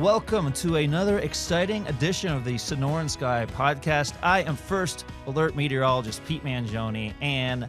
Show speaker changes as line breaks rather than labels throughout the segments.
and welcome to another exciting edition of the Sonoran Sky Podcast. I am First Alert Meteorologist Pete Mangione, and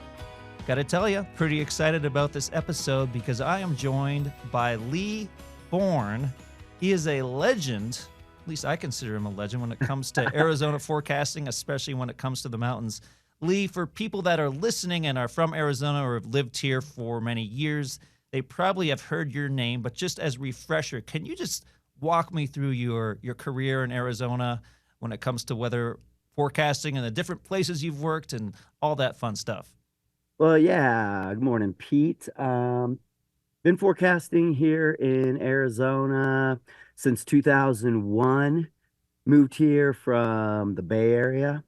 gotta tell you, pretty excited about this episode because I am joined by Lee Bourne. He is a legend, at least I consider him a legend when it comes to Arizona forecasting, especially when it comes to the mountains. Lee, for people that are listening and are from Arizona or have lived here for many years, they probably have heard your name, but just as refresher, can you just walk me through your career in Arizona when it comes to weather forecasting and the different places you've worked and all that fun stuff?
Well, yeah. Good morning, Pete. Been forecasting here in Arizona since 2001. Moved here from the Bay Area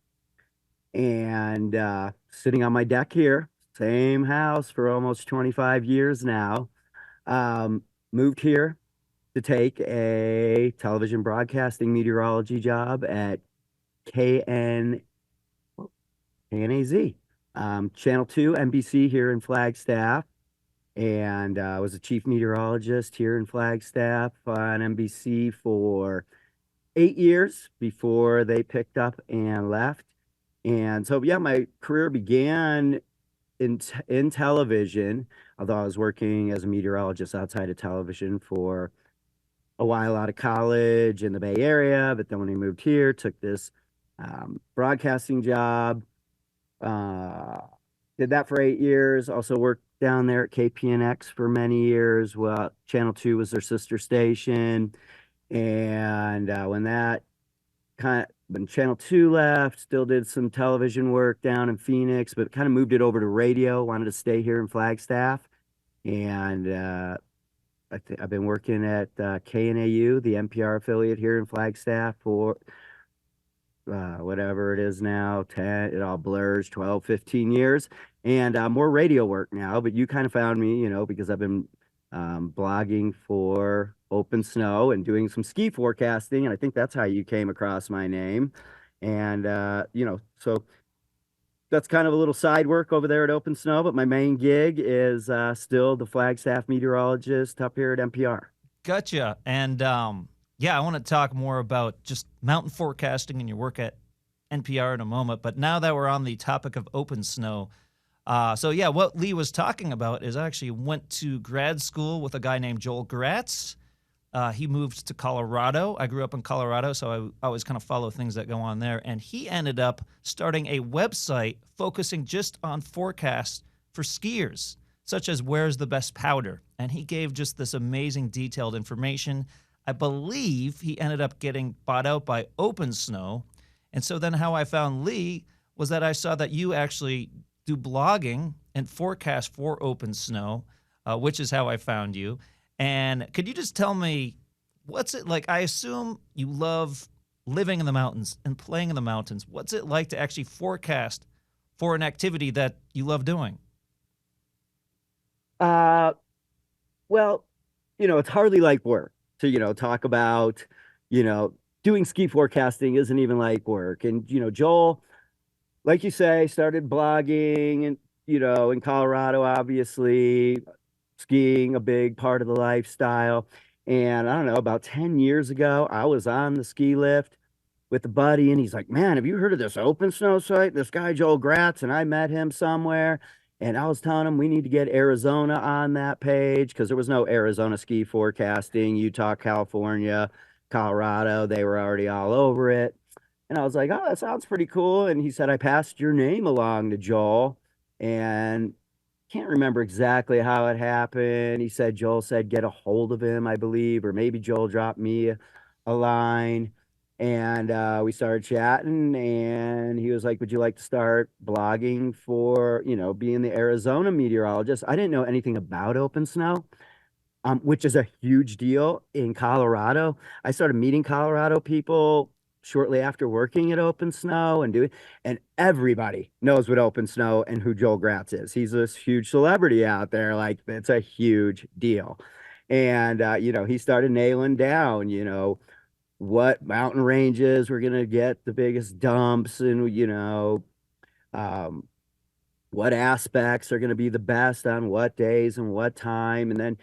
and sitting on my deck here, same house for almost 25 years now. Moved here to take a television broadcasting meteorology job at KN, KNAZ, Channel 2, NBC here in Flagstaff. And I was a chief meteorologist here in Flagstaff on NBC for 8 years before they picked up and left. And so, yeah, my career began in television, although I was working as a meteorologist outside of television for a while out of college in the Bay Area. But then when I moved here, took this broadcasting job, did that for 8 years. Also worked down there at KPNX for many years. Well, Channel 2 was their sister station. And when Channel 2 left, still did some television work down in Phoenix, but kind of moved it over to radio, wanted to stay here in Flagstaff. And I've been working at KNAU, the NPR affiliate here in Flagstaff, for whatever it is now, 10, it all blurs, 12, 15 years. And more radio work now, but you kind of found me, because I've been blogging for Open Snow and doing some ski forecasting. And I think that's how you came across my name. And, so that's kind of a little side work over there at Open Snow, but my main gig is still the Flagstaff meteorologist up here at NPR.
Gotcha. And I want to talk more about just mountain forecasting and your work at NPR in a moment. But now that we're on the topic of Open Snow, what Lee was talking about is I actually went to grad school with a guy named Joel Gratz. He moved to Colorado. I grew up in Colorado, so I always kind of follow things that go on there. And he ended up starting a website focusing just on forecasts for skiers, such as where's the best powder. And he gave just this amazing detailed information. I believe he ended up getting bought out by Open Snow. And so then how I found Lee was that I saw that you actually do blogging and forecast for Open Snow, which is how I found you. And could you just tell me, what's it like? I assume you love living in the mountains and playing in the mountains. What's it like to actually forecast for an activity that you love doing?
Well, it's hardly like work to, talk about, doing ski forecasting isn't even like work. And, Joel, like you say, started blogging and, in Colorado, obviously, skiing a big part of the lifestyle. And I don't know, about 10 years ago, I was on the ski lift with a buddy, and he's like, man, have you heard of this Open Snow site? This guy, Joel Gratz, and I met him somewhere. And I was telling him we need to get Arizona on that page because there was no Arizona ski forecasting, Utah, California, Colorado. They were already all over it. And I was like, oh, that sounds pretty cool. And he said, I passed your name along to Joel. And can't remember exactly how it happened. He said, Joel said, get a hold of him, I believe, or maybe Joel dropped me a line. And we started chatting, and he was like, would you like to start blogging for, being the Arizona meteorologist? I didn't know anything about Open Snow, which is a huge deal in Colorado. I started meeting Colorado people shortly after working at Open Snow and everybody knows what Open Snow and who Joel Gratz is. He's this huge celebrity out there. Like, it's a huge deal. And, he started nailing down, what mountain ranges were going to get the biggest dumps and, what aspects are going to be the best on what days and what time. And then,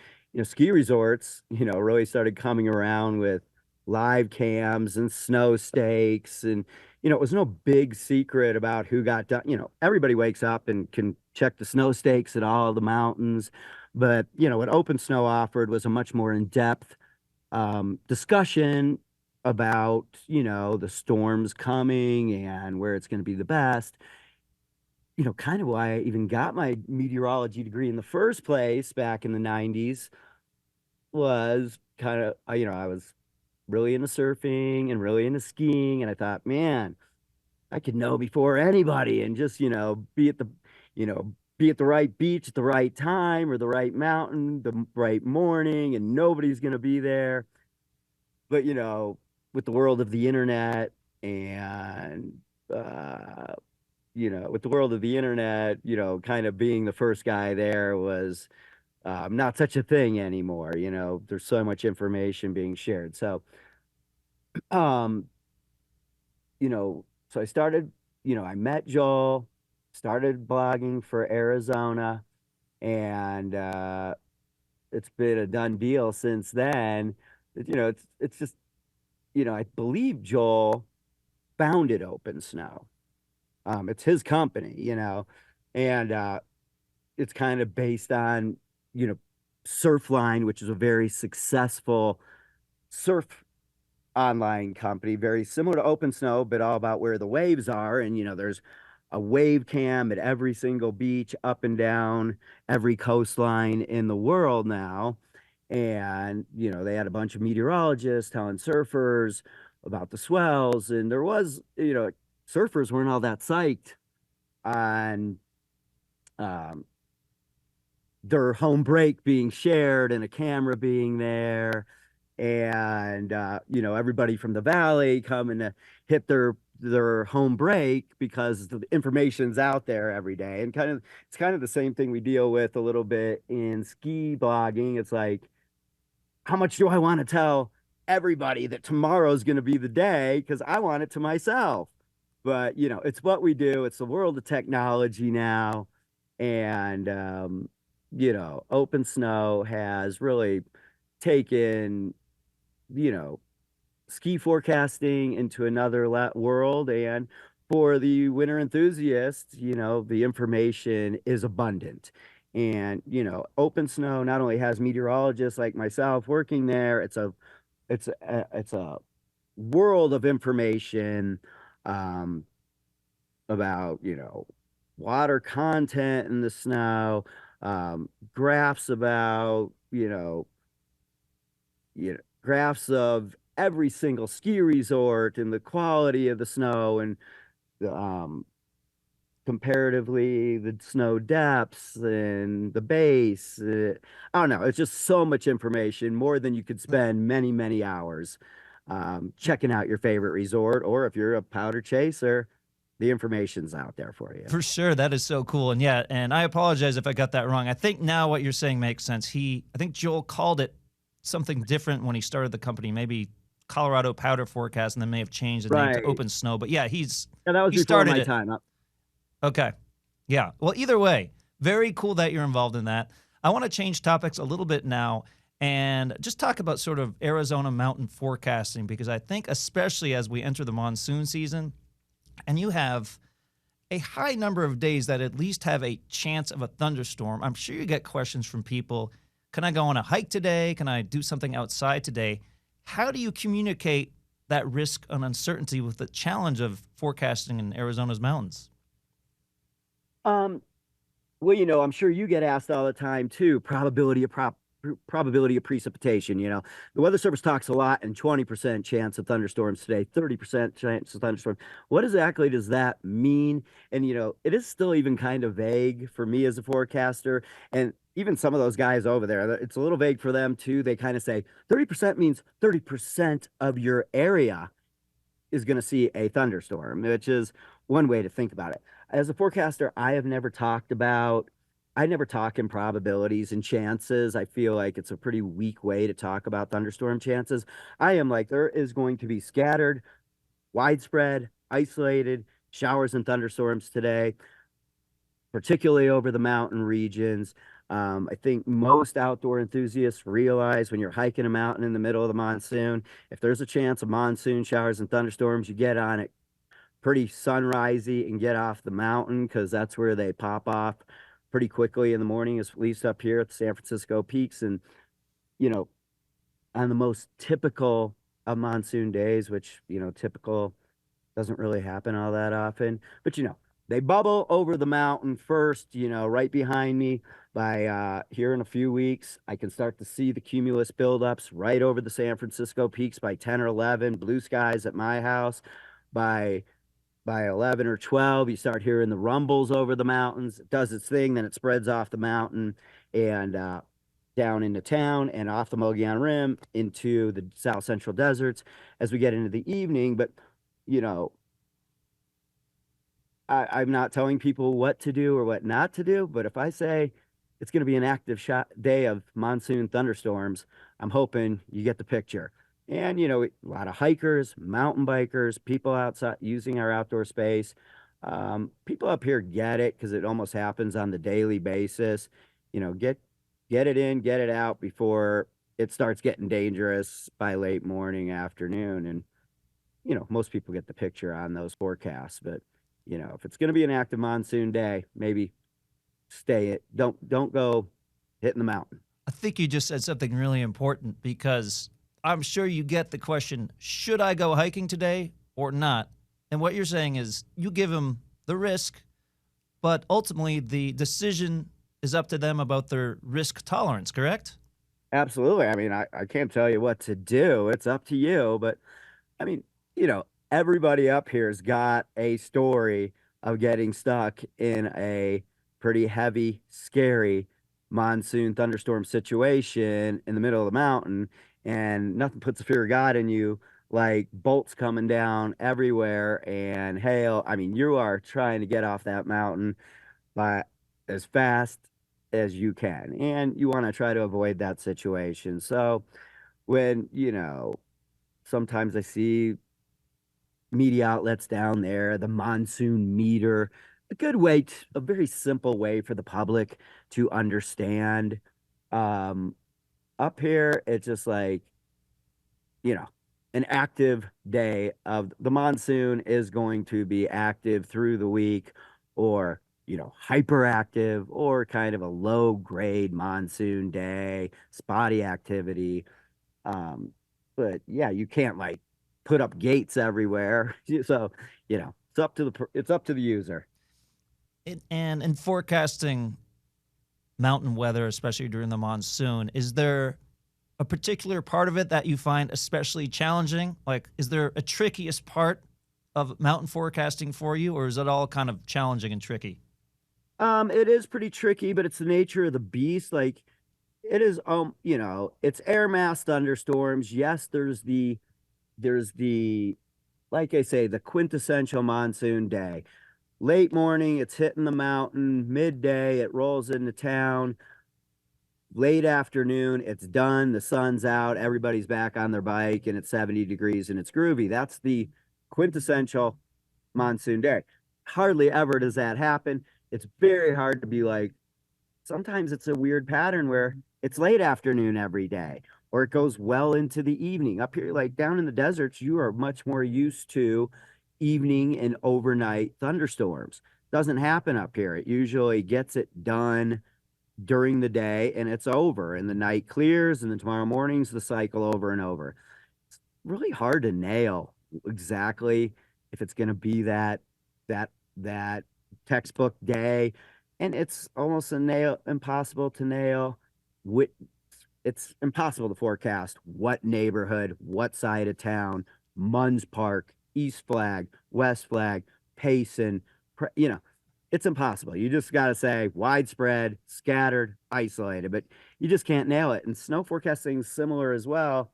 ski resorts, really started coming around with live cams and snow stakes. And, it was no big secret about who got done. Everybody wakes up and can check the snow stakes at all the mountains. But, what Open Snow offered was a much more in-depth discussion about, the storms coming and where it's going to be the best. Kind of why I even got my meteorology degree in the first place back in the 90s was kind of, I was really into surfing and really into skiing. And I thought, man, I could know before anybody and just, you know, be at the right beach at the right time or the right mountain, the right morning, and nobody's going to be there. But, with the world of the internet and, with the world of the internet, kind of being the first guy there was not such a thing anymore. There's so much information being shared. So, um, so I started, I met Joel, started blogging for Arizona, and it's been a done deal since then. It's just, I believe Joel founded Open Snow. It's his company, and it's kind of based on, you know, Surfline, which is a very successful surf online company, very similar to Open Snow, but all about where the waves are. And, there's a wave cam at every single beach up and down every coastline in the world now. And, they had a bunch of meteorologists telling surfers about the swells. And there was, surfers weren't all that psyched on um, their home break being shared and a camera being there, and everybody from the valley coming to hit their home break because the information's out there every day. And it's kind of the same thing we deal with a little bit in ski blogging. It's like, how much do I want to tell everybody that tomorrow's going to be the day, because I want it to myself? But it's what we do. It's the world of technology now. And Open Snow has really taken, you know, ski forecasting into another world. And for the winter enthusiasts, the information is abundant. And, Open Snow not only has meteorologists like myself working there, it's a world of information um, about, water content in the snow, graphs about, graphs of every single ski resort and the quality of the snow, and the, comparatively the snow depths and the base. I don't know. It's just so much information, more than you could spend many, many hours checking out your favorite resort. Or if you're a powder chaser, the information's out there for you.
For sure. That is so cool. And yeah, and I apologize if I got that wrong. I think now what you're saying makes sense. I think Joel called it something different when he started the company, maybe Colorado Powder Forecast, and then may have changed the name to
Right.
Open Snow. But yeah,
Yeah, that was
he
before
started
my
it.
time.
Okay. Yeah. Well, either way, very cool that you're involved in that. I want to change topics a little bit now and just talk about sort of Arizona mountain forecasting, because I think especially as we enter the monsoon season and you have a high number of days that at least have a chance of a thunderstorm, I'm sure you get questions from people. Can I go on a hike today? Can I do something outside today? How do you communicate that risk and uncertainty with the challenge of forecasting in Arizona's mountains?
Um, well, I'm sure you get asked all the time too, probability of precipitation. The Weather Service talks a lot, and 20% chance of thunderstorms today, 30% chance of thunderstorms. What exactly does that mean? And it is still even kind of vague for me as a forecaster. And even some of those guys over there, it's a little vague for them too. They kind of say 30% means 30% of your area is going to see a thunderstorm, which is one way to think about it. As a forecaster, I never talk in probabilities and chances. I feel like it's a pretty weak way to talk about thunderstorm chances. I am like, there is going to be scattered, widespread, isolated showers and thunderstorms today, particularly over the mountain regions. I think most outdoor enthusiasts realize when you're hiking a mountain in the middle of the monsoon, if there's a chance of monsoon showers and thunderstorms, you get on it pretty sunrisey and get off the mountain because that's where they pop off pretty quickly in the morning, at least up here at the San Francisco peaks. And, you know, on the most typical of monsoon days, which, typical doesn't really happen all that often, but they bubble over the mountain first, right behind me. By here in a few weeks, I can start to see the cumulus buildups right over the San Francisco peaks by 10 or 11, blue skies at my house. By 11 or 12, you start hearing the rumbles over the mountains. It does its thing, then it spreads off the mountain and down into town and off the Mogollon Rim into the South Central deserts as we get into the evening. But, you know, I'm not telling people what to do or what not to do, but if I say it's going to be an active day of monsoon thunderstorms, I'm hoping you get the picture. And, a lot of hikers, mountain bikers, people outside using our outdoor space. People up here get it because it almost happens on the daily basis. Get it in, get it out before it starts getting dangerous by late morning, afternoon. And, most people get the picture on those forecasts. But, if it's going to be an active monsoon day, maybe stay it. Don't go hitting the mountain.
I think you just said something really important because I'm sure you get the question, should I go hiking today or not? And what you're saying is you give them the risk, but ultimately the decision is up to them about their risk tolerance, correct?
Absolutely. I mean, I can't tell you what to do. It's up to you. But I mean, everybody up here's got a story of getting stuck in a pretty heavy, scary monsoon thunderstorm situation in the middle of the mountain. And nothing puts the fear of God in you like bolts coming down everywhere and hail. I mean, you are trying to get off that mountain by as fast as you can. And you want to try to avoid that situation. So when, sometimes I see media outlets down there, the monsoon meter, a very simple way for the public to understand. Um, Up here, it's just like, you know, an active day of the monsoon is going to be active through the week or, hyperactive or kind of a low grade monsoon day, spotty activity. But yeah, you can't like put up gates everywhere. So, it's up to the user.
And in forecasting mountain weather, especially during the monsoon, is there a particular part of it that you find especially challenging? Like, is there a trickiest part of mountain forecasting for you, or is it all kind of challenging and tricky?
It is pretty tricky, but it's the nature of the beast. Like it is, it's air mass thunderstorms. Yes, there's the like I say, the quintessential monsoon day. Late morning, it's hitting the mountain. Midday, it rolls into town. Late afternoon, it's done. The sun's out. Everybody's back on their bike, and it's 70 degrees and it's groovy. That's the quintessential monsoon day. Hardly ever does that happen. It's very hard to be like, sometimes it's a weird pattern where it's late afternoon every day, or it goes well into the evening. Up here, like down in the deserts, you are much more used to evening and overnight thunderstorms. Doesn't happen up here. It usually gets it done during the day and it's over, and the night clears, and then tomorrow morning's the cycle over and over. It's really hard to nail exactly if it's going to be that textbook day, and it's almost impossible to nail. It's impossible to forecast what neighborhood, what side of town, Munns Park, East Flag, West Flag, Payson, it's impossible. You just got to say widespread, scattered, isolated, but you just can't nail it. And snow forecasting is similar as well.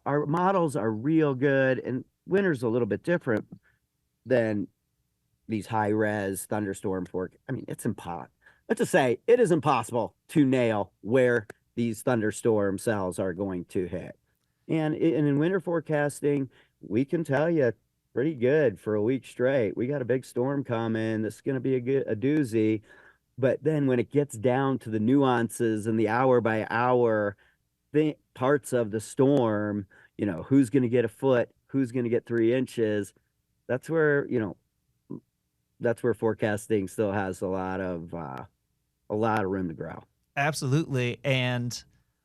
Our models are real good, and winter's a little bit different than these high res thunderstorm I mean, it's impossible. Let's just say it is impossible to nail where these thunderstorm cells are going to hit. And in winter forecasting, we can tell you pretty good for a week straight. We got a big storm coming. This is going to be a doozy. But then when it gets down to the nuances and the hour by hour parts of the storm, who's going to get a foot, who's going to get 3 inches, that's where, that's where forecasting still has a lot of room to grow.
Absolutely. And,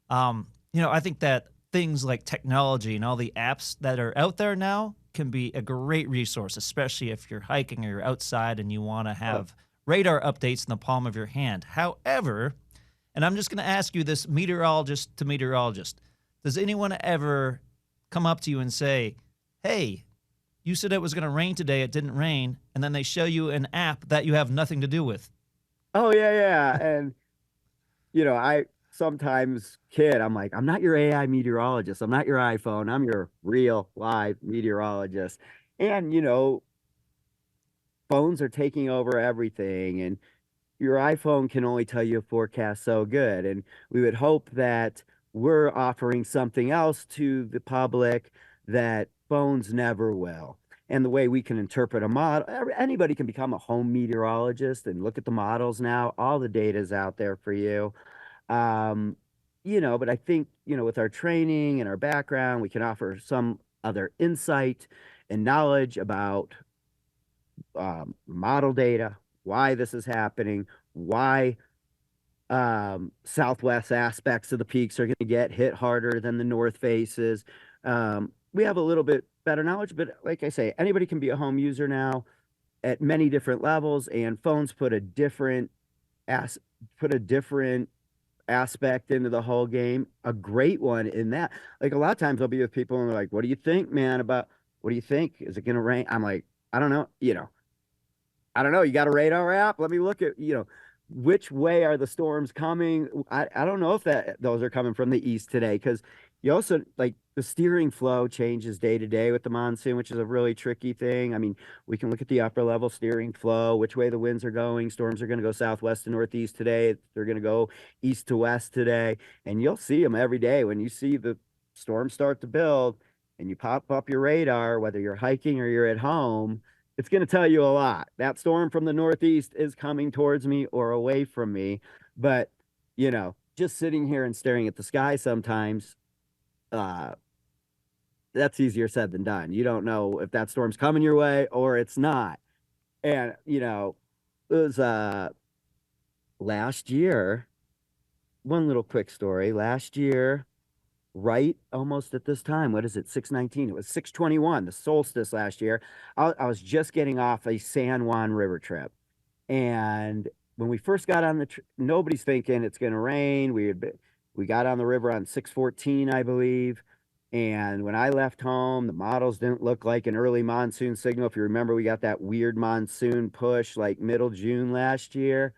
I think that things like technology and all the apps that are out there now can be a great resource, especially if you're hiking or you're outside and you want to have radar updates in the palm of your hand. However, and I'm just going to ask you this, meteorologist to meteorologist, does anyone ever come up to you and say, hey, you said it was going to rain today, it didn't rain, and then they show you an app that you have nothing to do with?
Oh yeah, yeah. And I sometimes kid, I'm like, I'm not your AI meteorologist. I'm not your iPhone. I'm your real live meteorologist. And phones are taking over everything, and your iPhone can only tell you a forecast so good. And we would hope that we're offering something else to the public that phones never will. And the way we can interpret a model, anybody can become a home meteorologist and look at the models now. All the data is out there for you. Um, but I think, with our training and our background, we can offer some other insight and knowledge about model data, why this is happening, why southwest aspects of the peaks are going to get hit harder than the north faces. We have a little bit better knowledge, but like I say, anybody can be a home user now at many different levels, and phones as put a different aspect into the whole game. A great one in that. Like a lot of times I'll be with people and they're like, "What do you think, man? What do you think? Is it going to rain?" I'm like, "I don't know. I don't know. You got a radar app? Let me look at, which way are the storms coming? I don't know if those are coming from the east today, because you also like the steering flow changes day to day with the monsoon, which is a really tricky thing. I mean, we can look at the upper level steering flow, which way the winds are going. Storms are going to go southwest to northeast today. They're going to go east to west today. And you'll see them every day when you see the storms start to build and you pop up your radar, whether you're hiking or you're at home. It's going to tell you a lot. That storm from the northeast is coming towards me or away from me. But, just sitting here and staring at the sky sometimes, uh, that's easier said than done. You don't know if that storm's coming your way or it's not. And, it was last year, one little quick story. Last year, right almost at this time, what is it, 619? It was 621, the solstice last year. I was just getting off a San Juan River trip. And when we first got on nobody's thinking it's going to rain. We got on the river on 614, I believe. And when I left home, the models didn't look like an early monsoon signal. If you remember, we got that weird monsoon push like middle June last year.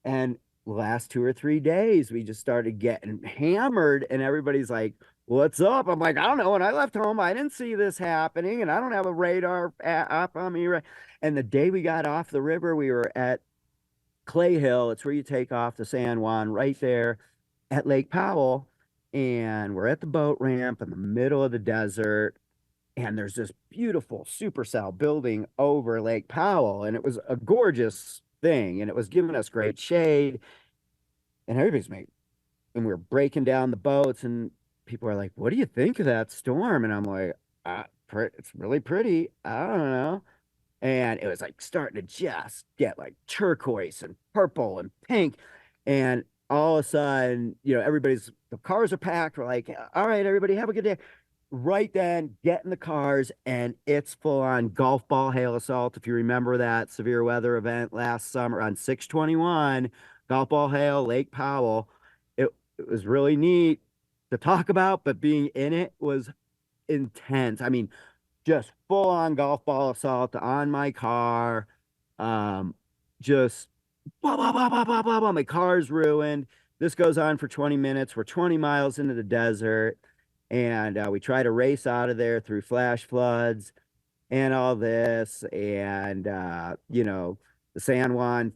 And the last 2 or 3 days, we just started getting hammered, and everybody's like, "What's up?" I'm like, "I don't know. When I left home, I didn't see this happening, and I don't have a radar app on me." Right. And the day we got off the river, we were at Clay Hill. It's where you take off the San Juan, right there at Lake Powell. And we're at the boat ramp in the middle of the desert. And there's this beautiful supercell building over Lake Powell. And it was a gorgeous thing. And it was giving us great shade. And everybody's making, and we were breaking down the boats. And people are like, "What do you think of that storm?" And I'm like, "It's really pretty. I don't know." And it was like starting to just get like turquoise and purple and pink. And all of a sudden, the cars are packed. We're like, "All right, everybody, have a good day." Right then, get in the cars, and it's full on golf ball hail assault. If you remember that severe weather event last summer on 621, golf ball hail, Lake Powell. It was really neat to talk about, but being in it was intense. I mean, just full on golf ball assault on my car. Just blah, blah, blah, blah, blah, blah, blah. My car's ruined. This goes on for 20 minutes. We're 20 miles into the desert, and we try to race out of there through flash floods and all this. And, the San Juan,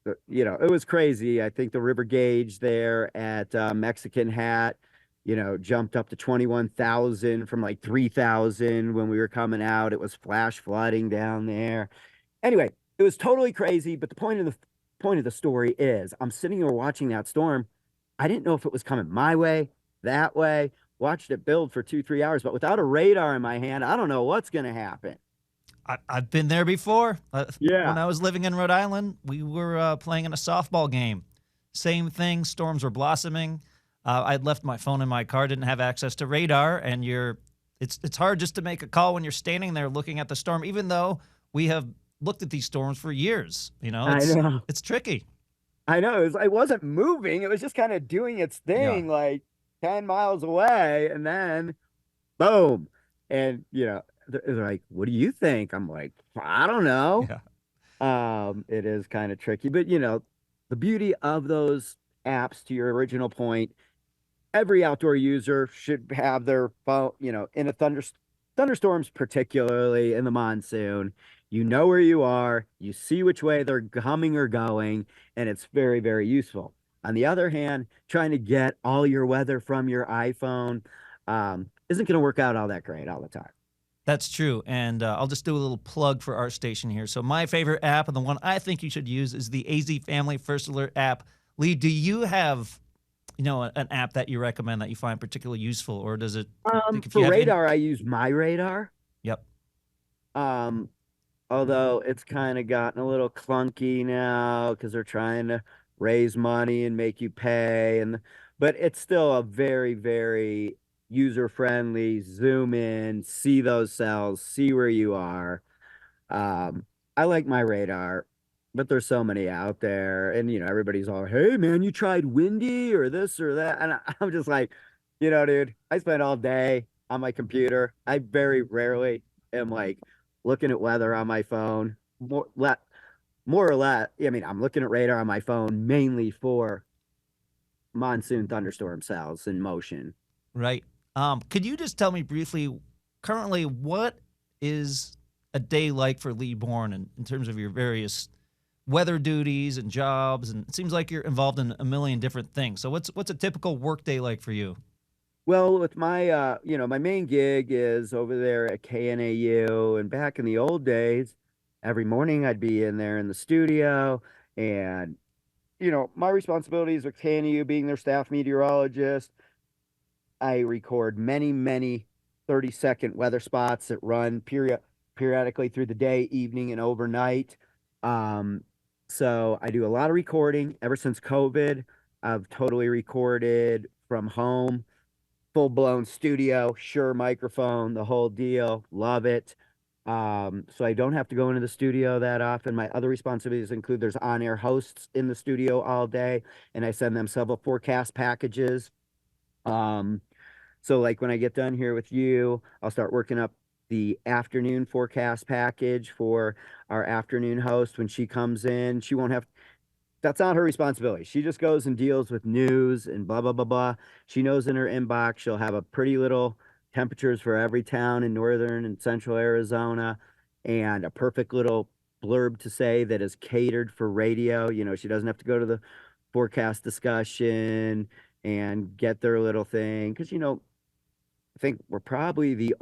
it was crazy. I think the river gauge there at Mexican Hat, jumped up to 21,000 from like 3,000 when we were coming out. It was flash flooding down there. Anyway, it was totally crazy. But the point of point of the story is I'm sitting here watching that storm. I didn't know if it was coming my way, that way, watched it build for 2, 3 hours, but without a radar in my hand, I don't know what's going to happen.
I've been there before. When
Yeah.
I was living in Rhode Island, we were playing in a softball game. Same thing. Storms were blossoming. I'd left my phone in my car, didn't have access to radar, and it's hard just to make a call when you're standing there looking at the storm, even though we have looked at these storms for years.
I know.
It's tricky.
I know. It wasn't moving. It was just kind of doing its
Yeah.
thing like 10 miles away. And then boom. And, they're like, what do you think? I'm like, I don't know.
Yeah.
It is kind of tricky, but the beauty of those apps, to your original point, every outdoor user should have their phone, in a thunderstorms, particularly in the monsoon. You know where you are, you see which way they're coming or going, and it's very, very useful. On the other hand, trying to get all your weather from your iPhone isn't going to work out all that great all the time.
That's true. And I'll just do a little plug for our station here. So my favorite app and the one I think you should use is the AZ Family First Alert app. Lee, do you have, an app that you recommend that you find particularly useful, or does it think if you
For
have
radar, I use my radar.
Yep.
Um, Although it's kind of gotten a little clunky now because they're trying to raise money and make you pay, but it's still a very, very user friendly. Zoom in, see those cells, see where you are. Um, I like my radar, but there's so many out there, and everybody's all, "Hey man, you tried Windy or this or that?" And I'm just like, dude, I spend all day on my computer. I very rarely am like looking at weather on my phone. More or less, I mean, I'm looking at radar on my phone mainly for monsoon thunderstorm cells in motion.
Right. Could you just tell me briefly, currently, what is a day like for Lee Bourne in terms of your various weather duties and jobs? And it seems like you're involved in a million different things. So what's a typical work day like for you?
Well, with my my main gig is over there at KNAU, and back in the old days, every morning I'd be in there in the studio, and my responsibilities with KNAU being their staff meteorologist. I record many, many 30-second weather spots that run periodically through the day, evening, and overnight. Um, so I do a lot of recording. Ever since COVID, I've totally recorded from home, full blown studio, Shure microphone, the whole deal. Love it. So I don't have to go into the studio that often. My other responsibilities include there's on-air hosts in the studio all day, and I send them several forecast packages. Um, so like when I get done here with you, I'll start working up the afternoon forecast package for our afternoon host when she comes in. She won't have That's not her responsibility. She just goes and deals with news and blah blah blah blah. She knows in her inbox she'll have a pretty little temperatures for every town in northern and central Arizona and a perfect little blurb to say that is catered for radio. She doesn't have to go to the forecast discussion and get their little thing because I think we're the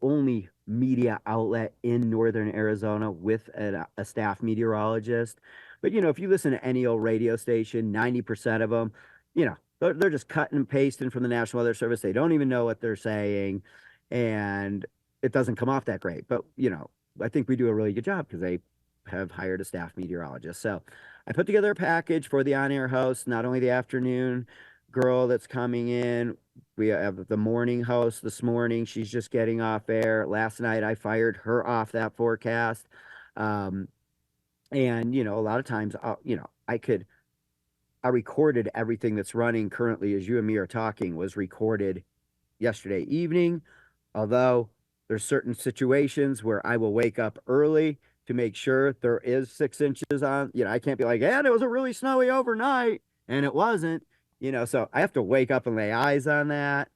only media outlet in northern Arizona with a staff meteorologist. But if you listen to any old radio station, 90% of them, they're just cutting and pasting from the National Weather Service. They don't even know what they're saying, and it doesn't come off that great. But I think we do a really good job because they have hired a staff meteorologist. So I put together a package for the on-air host, not only the afternoon girl that's coming in. We have the morning host this morning. She's just getting off air. Last night I fired her off that forecast. And a lot of times I recorded everything that's running currently as you and me are talking was recorded yesterday evening. Although there's certain situations where I will wake up early to make sure there is 6 inches on. I can't be like, and it was a really snowy overnight, and it wasn't. So I have to wake up and lay eyes on that.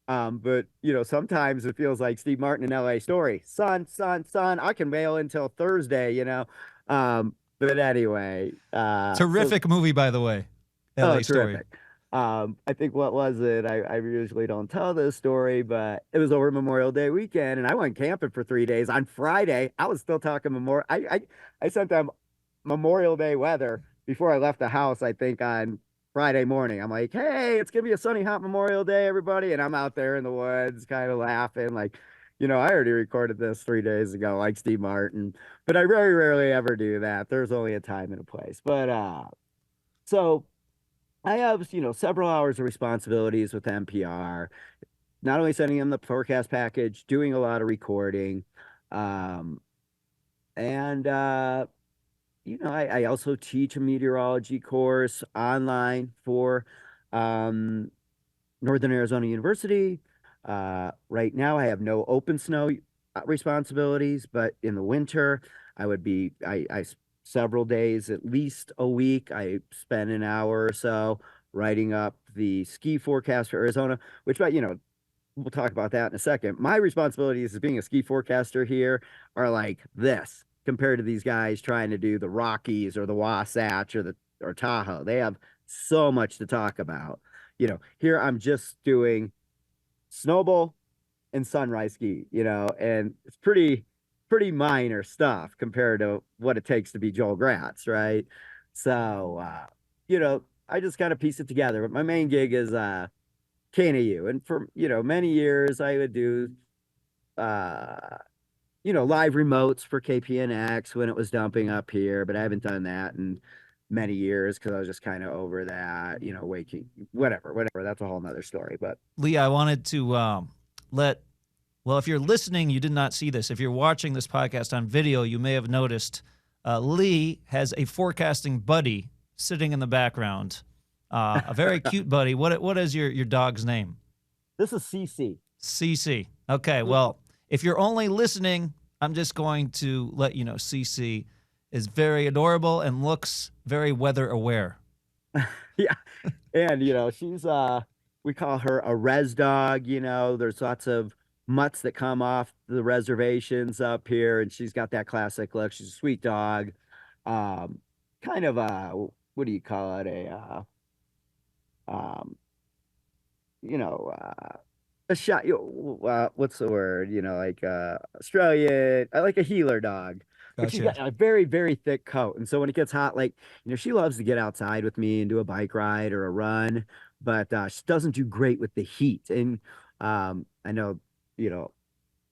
But sometimes it feels like Steve Martin in LA Story. Son, I can bail until Thursday. But anyway,
Terrific movie, by the way.
oh,
LA Story.
terrific. I think what was it? I usually don't tell this story, but it was over Memorial Day weekend, and I went camping for 3 days. On Friday, I was still talking Memorial. I sent them Memorial Day weather before I left the house. I think on Friday morning, I'm like, "Hey, it's gonna be a sunny, hot Memorial Day, everybody!" And I'm out there in the woods, kind of laughing, like, I already recorded this 3 days ago, like Steve Martin. But I very rarely ever do that. There's only a time and a place. But so. I have, several hours of responsibilities with NPR, not only sending them the forecast package, doing a lot of recording. Um, and, I also teach a meteorology course online for um, Northern Arizona University. Right now, I have no open snow responsibilities, but in the winter, I would be several days, at least a week. I spend an hour or so writing up the ski forecast for Arizona, which, but we'll talk about that in a second. My responsibilities as being a ski forecaster here are like this compared to these guys trying to do the Rockies or the Wasatch or Tahoe. They have so much to talk about. Here I'm just doing snowball and sunrise ski, and it's pretty minor stuff compared to what it takes to be Joel Gratz, right? So I just kind of piece it together. But my main gig is KNAU. And for many years I would do live remotes for KPNX when it was dumping up here, but I haven't done that in many years because I was just kind of over that, waking, whatever. That's a whole nother story. But
Lee, I wanted to well, if you're listening, you did not see this. If you're watching this podcast on video, you may have noticed Lee has a forecasting buddy sitting in the background, a very cute buddy. What is your dog's name?
This is CC.
CC. Okay, well, if you're only listening, I'm just going to let you know CC is very adorable and looks very weather aware.
Yeah. And, she's, we call her a res dog. There's lots of mutts that come off the reservations up here, and she's got that classic look. She's a sweet dog. Kind of what do you call it? Um, you know, a shot. What's the word? Like Australian, like a healer dog. But she's
Gotcha.
got a very, very thick coat. And so when it gets hot, like, she loves to get outside with me and do a bike ride or a run, but she doesn't do great with the heat. And I know, you know,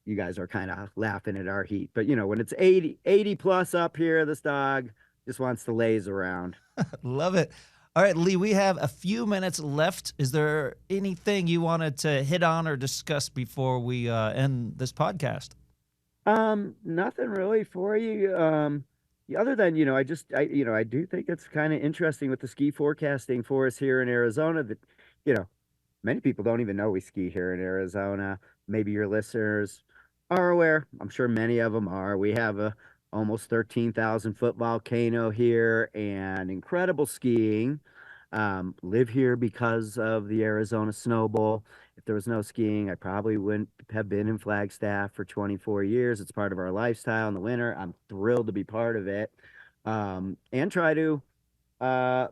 you guys are kind of laughing at our heat, but when it's 80 plus up here, this dog just wants to laze around.
Love it. All right, Lee, we have a few minutes left. Is there anything you wanted to hit on or discuss before we end this podcast?
Nothing really for you. Other than, I do think it's kind of interesting with the ski forecasting for us here in Arizona that, you know, many people don't even know we ski here in Arizona. Maybe your listeners are aware. I'm sure many of them are. We have a almost 13,000-foot volcano here and incredible skiing. Live here because of the Arizona Snow Bowl. If there was no skiing, I probably wouldn't have been in Flagstaff for 24 years. It's part of our lifestyle in the winter. I'm thrilled to be part of it. And try to, uh,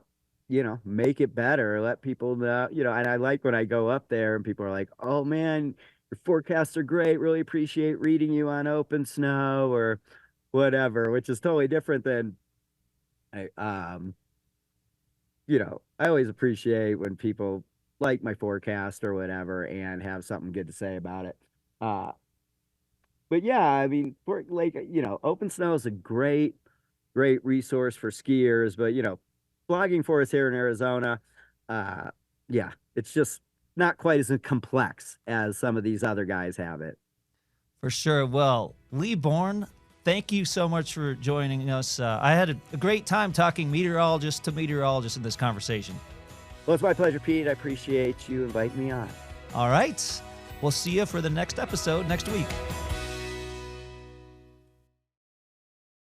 make it better, let people know, and I like when I go up there and people are like, oh man, your forecasts are great. Really appreciate reading you on Open Snow or whatever, which is totally different than I, I always appreciate when people like my forecast or whatever and have something good to say about it. Uh, but yeah, I mean, for like, Open Snow is a great resource for skiers, but blogging for us here in Arizona, uh, yeah, it's just not quite as complex as some of these other guys have it.
For sure. Well, Lee Bourne, thank you so much for joining us. I had a great time talking meteorologist to meteorologist in this conversation.
Well, it's my pleasure, Pete. I appreciate you inviting me on.
All right. We'll see you for the next episode next week.